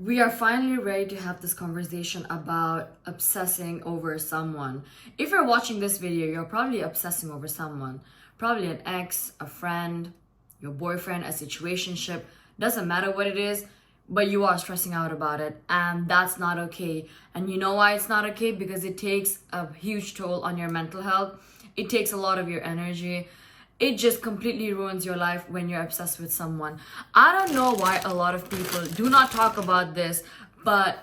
We are finally ready to have this conversation about obsessing over someone. If you're watching this video, you're probably obsessing over someone. Probably an ex, a friend, your boyfriend, a situationship. Doesn't matter what it is, but you are stressing out about it, and that's not okay. And you know why it's not okay? Because it takes a huge toll on your mental health. It takes a lot of your energy. It just completely ruins your life when you're obsessed with someone. I don't know why a lot of people do not talk about this, but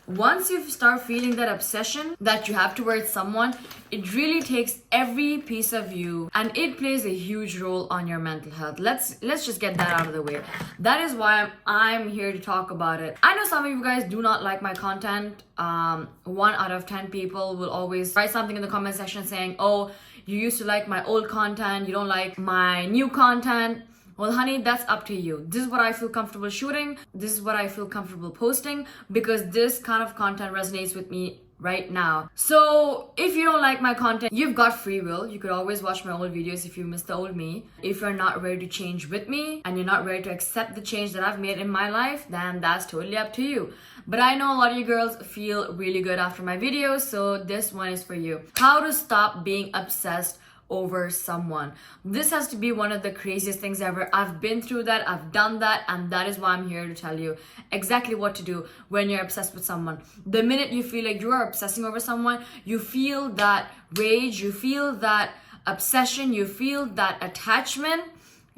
once you start feeling that obsession that you have towards someone, it really takes every piece of you and it plays a huge role on your mental health. Let's just get that out of the way. That is why I'm here to talk about it. I know some of you guys do not like my content. 1 out of 10 people will always write something in the comment section saying, oh, you used to like my old content, you don't like my new content. Well, honey, that's up to you. This is what I feel comfortable shooting. This is what I feel comfortable posting because this kind of content resonates with me right now. So if you don't like my content, you've got free will. You could always watch my old videos if you miss the old me. If you're not ready to change with me and you're not ready to accept the change that I've made in my life, then that's totally up to you. But I know a lot of you girls feel really good after my videos, so this one is for you. How to stop being obsessed over someone. This has to be one of the craziest things ever. I've been through that, I've done that, and that is why I'm here to tell you exactly what to do when you're obsessed with someone. The minute you feel like you are obsessing over someone, you feel that rage, you feel that obsession, you feel that attachment,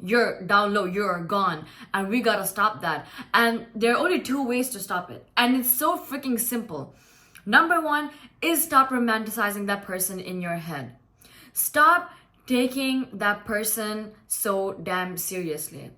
you're down low, you're gone, and we gotta stop that. And there are only 2 ways to stop it, and it's so freaking simple. Number 1 is stop romanticizing that person in your head. Stop taking that person so damn seriously.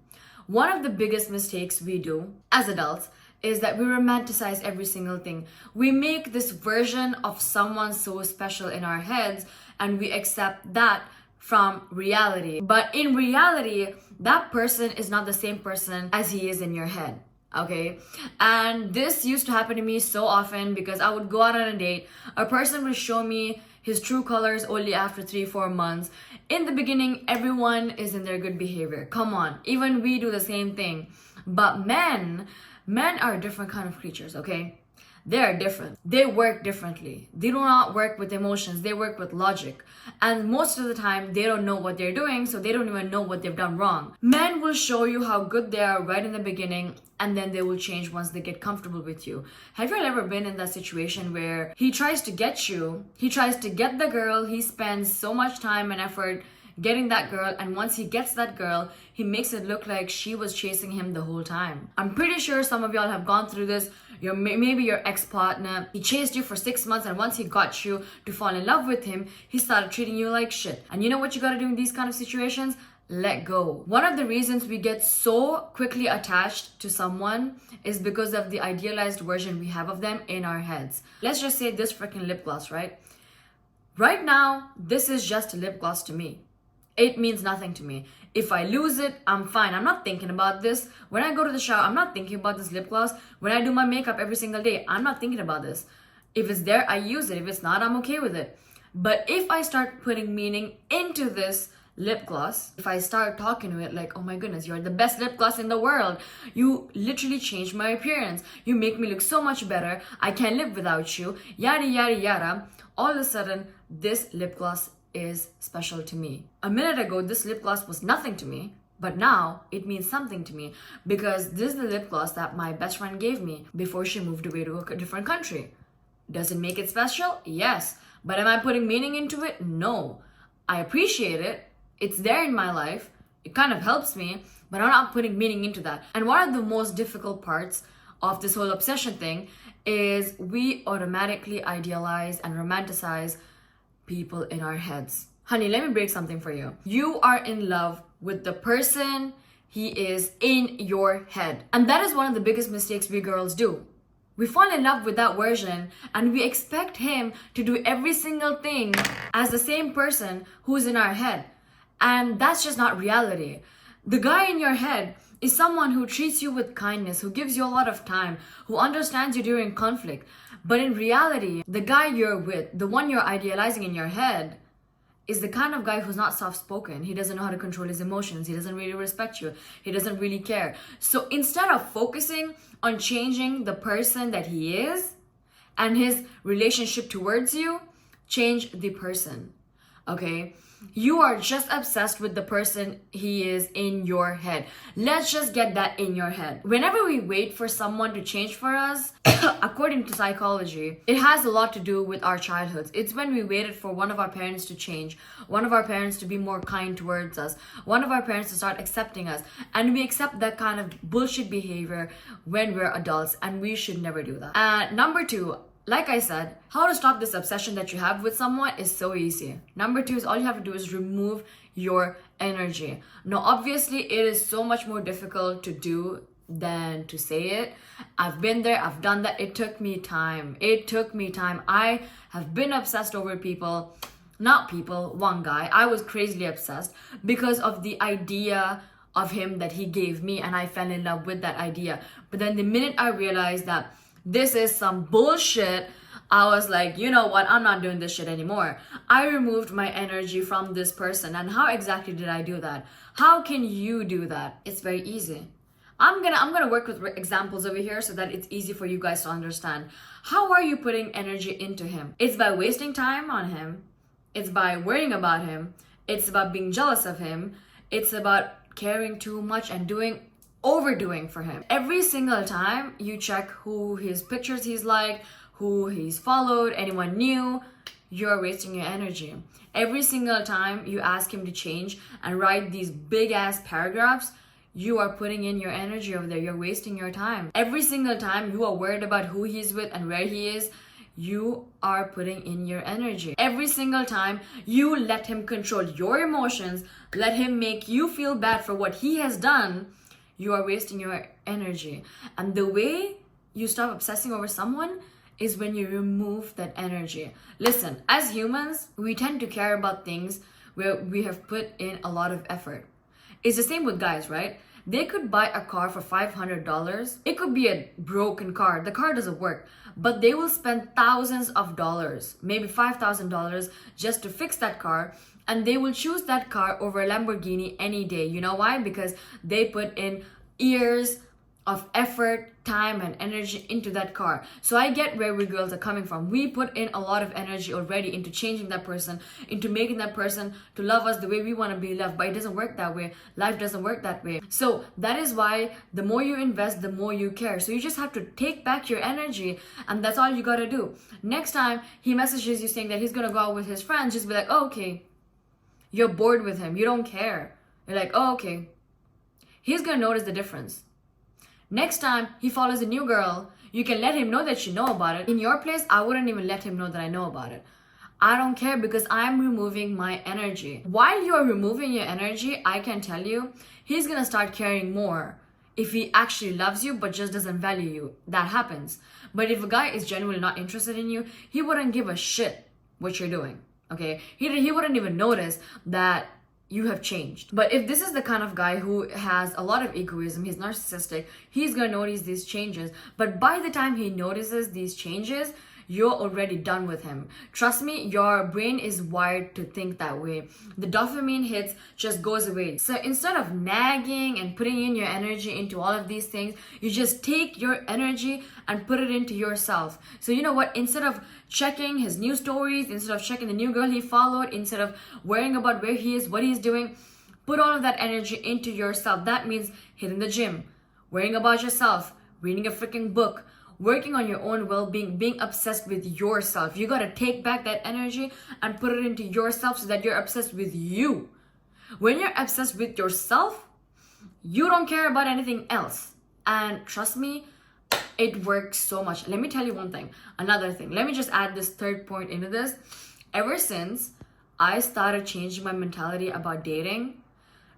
One of the biggest mistakes we do as adults is that we romanticize every single thing. We make this version of someone so special in our heads and we accept that from reality. But in reality, that person is not the same person as he is in your head. Okay, and this used to happen to me so often because I would go out on a date. A person would show me his true colors only after 3-4 months. In the beginning, everyone is in their good behavior. Come on, even we do the same thing. But men are a different kind of creatures, okay? They are different. They work differently. They do not work with emotions. They work with logic. And most of the time, they don't know what they're doing, so they don't even know what they've done wrong. Men will show you how good they are right in the beginning, and then they will change once they get comfortable with you. Have you ever been in that situation where he tries to get you, he tries to get the girl, he spends so much time and effort getting that girl, and once he gets that girl, he makes it look like she was chasing him the whole time. I'm pretty sure some of y'all have gone through this. Maybe your ex-partner, he chased you for 6 months, and once he got you to fall in love with him, he started treating you like shit. And you know what you gotta do in these kind of situations? Let go. One of the reasons we get so quickly attached to someone is because of the idealized version we have of them in our heads. Let's just say this freaking lip gloss, right? Right now, this is just a lip gloss to me. It means nothing to me. If I lose it, I'm fine. I'm not thinking about this. When I go to the shower, I'm not thinking about this lip gloss. When I do my makeup every single day, I'm not thinking about this. If it's there, I use it. If it's not, I'm okay with it. But if I start putting meaning into this lip gloss, if I start talking to it like, oh my goodness, you're the best lip gloss in the world. You literally changed my appearance. You make me look so much better. I can't live without you. Yada, yada, yada. All of a sudden, this lip gloss is special to me. A minute ago, this lip gloss was nothing to me, but now it means something to me because this is the lip gloss that my best friend gave me before she moved away to a different country. Does it make it special? Yes. But am I putting meaning into it? No. I appreciate it. It's there in my life. It kind of helps me, but I'm not putting meaning into that. And one of the most difficult parts of this whole obsession thing is we automatically idealize and romanticize people in our heads. Honey, let me break something for you. You are in love with the person he is in your head. And that is one of the biggest mistakes we girls do. We fall in love with that version and we expect him to do every single thing as the same person who's in our head. And that's just not reality. The guy in your head is someone who treats you with kindness, who gives you a lot of time, who understands you during conflict. But in reality, the guy you're with, the one you're idealizing in your head, is the kind of guy who's not soft-spoken. He doesn't know how to control his emotions. He doesn't really respect you. He doesn't really care. So instead of focusing on changing the person that he is and his relationship towards you, change the person. Okay? You are just obsessed with the person he is in your head. Let's just get that in your head. Whenever we wait for someone to change for us, according to psychology, it has a lot to do with our childhoods. It's when we waited for one of our parents to change, one of our parents to be more kind towards us, one of our parents to start accepting us, and we accept that kind of bullshit behavior when we're adults, and we should never do that. And number 2, like I said, how to stop this obsession that you have with someone is so easy. Number 2 is all you have to do is remove your energy. Now, obviously, it is so much more difficult to do than to say it. I've been there, I've done that. It took me time. I have been obsessed over one guy. I was crazily obsessed because of the idea of him that he gave me, and I fell in love with that idea. But then the minute I realized that this is some bullshit, I was like, you know what, I'm not doing this shit anymore. I removed my energy from this person. And how exactly did I do that? How can you do that? It's very easy. I'm gonna work with examples over here so that it's easy for you guys to understand. How are you putting energy into him? It's by wasting time on him. It's by worrying about him. It's about being jealous of him. It's about caring too much and overdoing for him. Every single time you check who his pictures he's liked, who he's followed, anyone new, you're wasting your energy. Every single time you ask him to change and write these big ass paragraphs, you are putting in your energy over there. You're wasting your time. Every single time you are worried about who he's with and where he is, you are putting in your energy. Every single time you let him control your emotions, let him make you feel bad for what he has done, you are wasting your energy. And the way you stop obsessing over someone is when you remove that energy. Listen, as humans, we tend to care about things where we have put in a lot of effort. It's the same with guys, right? They could buy a car for $500. It could be a broken car. The car doesn't work. But they will spend thousands of dollars, maybe $5,000 just to fix that car. And they will choose that car over a Lamborghini any day. You know why? Because they put in years of effort, time, and energy into that car. So I get where we girls are coming from. We put in a lot of energy already into changing that person, into making that person to love us the way we want to be loved. But it doesn't work that way. Life doesn't work that way. So that is why the more you invest, the more you care. So you just have to take back your energy, and that's all you gotta do. Next time he messages you saying that he's gonna go out with his friends, just be like, oh, okay. You're bored with him. You don't care. You're like, oh, okay. He's gonna notice the difference. Next time he follows a new girl, you can let him know that you know about it. In your place, I wouldn't even let him know that I know about it. I don't care because I'm removing my energy. While you're removing your energy, I can tell you, he's gonna start caring more if he actually loves you but just doesn't value you. That happens. But if a guy is genuinely not interested in you, he wouldn't give a shit what you're doing. Okay, he wouldn't even notice that you have changed. But if this is the kind of guy who has a lot of egoism, he's narcissistic, he's gonna notice these changes. But by the time he notices these changes, you're already done with him. Trust me, your brain is wired to think that way. The dopamine hits just goes away. So instead of nagging and putting in your energy into all of these things, you just take your energy and put it into yourself. So you know what? Instead of checking his new stories, instead of checking the new girl he followed, instead of worrying about where he is, what he's doing, put all of that energy into yourself. That means hitting the gym, worrying about yourself, reading a freaking book, working on your own well-being, being obsessed with yourself. You gotta take back that energy and put it into yourself so that you're obsessed with you. When you're obsessed with yourself, you don't care about anything else. And trust me, it works so much. Let me tell you one thing, another thing. Let me just add this third point into this. Ever since I started changing my mentality about dating,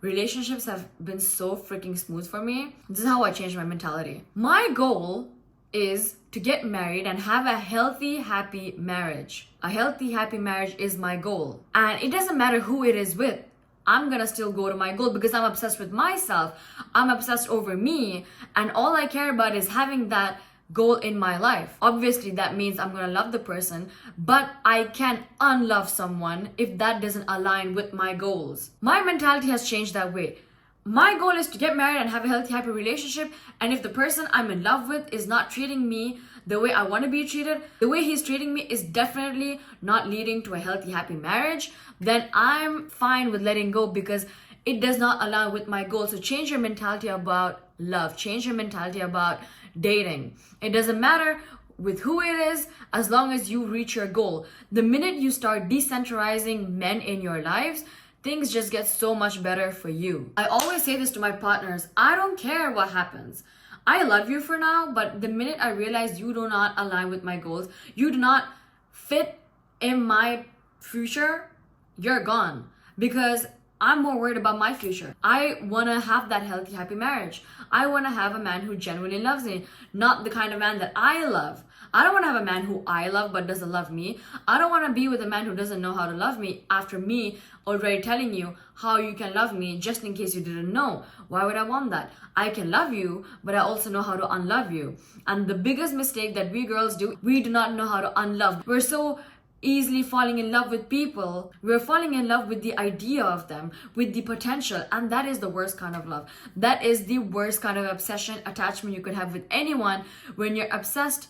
relationships have been so freaking smooth for me. This is how I changed my mentality. My goal is to get married and have a healthy, happy marriage. A healthy, happy marriage is my goal. And it doesn't matter who it is with. I'm gonna still go to my goal because I'm obsessed with myself. I'm obsessed over me. And all I care about is having that goal in my life. Obviously, that means I'm gonna love the person, but I can unlove someone if that doesn't align with my goals. My mentality has changed that way. My goal is to get married and have a healthy, happy relationship. And if the person I'm in love with is not treating me the way I want to be treated, the way he's treating me is definitely not leading to a healthy, happy marriage, then I'm fine with letting go because it does not align with my goal. So change your mentality about love. Change your mentality about dating. It doesn't matter with who it is, as long as you reach your goal. The minute you start decentralizing men in your lives, things just get so much better for you. I always say this to my partners, I don't care what happens. I love you for now, but the minute I realize you do not align with my goals, you do not fit in my future, you're gone. Because I'm more worried about my future. I want to have that healthy, happy marriage. I want to have a man who genuinely loves me, not the kind of man that I love. I don't want to have a man who I love but doesn't love me. I don't want to be with a man who doesn't know how to love me after me already telling you how you can love me just in case you didn't know. Why would I want that? I can love you, but I also know how to unlove you. And the biggest mistake that we girls do, we do not know how to unlove. We're so easily falling in love with people. We're falling in love with the idea of them, with the potential, and that is the worst kind of love. That is the worst kind of obsession, attachment you could have with anyone, when you're obsessed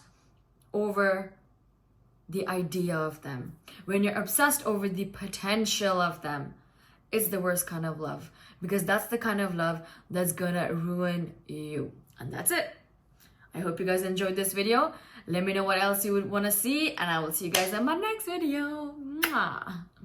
over the idea of them, when you're obsessed over the potential of them. It's the worst kind of love, because that's the kind of love that's gonna ruin you. And that's it. I hope you guys enjoyed this video. Let me know what else you would want to see, and I will see you guys in my next video. Mwah.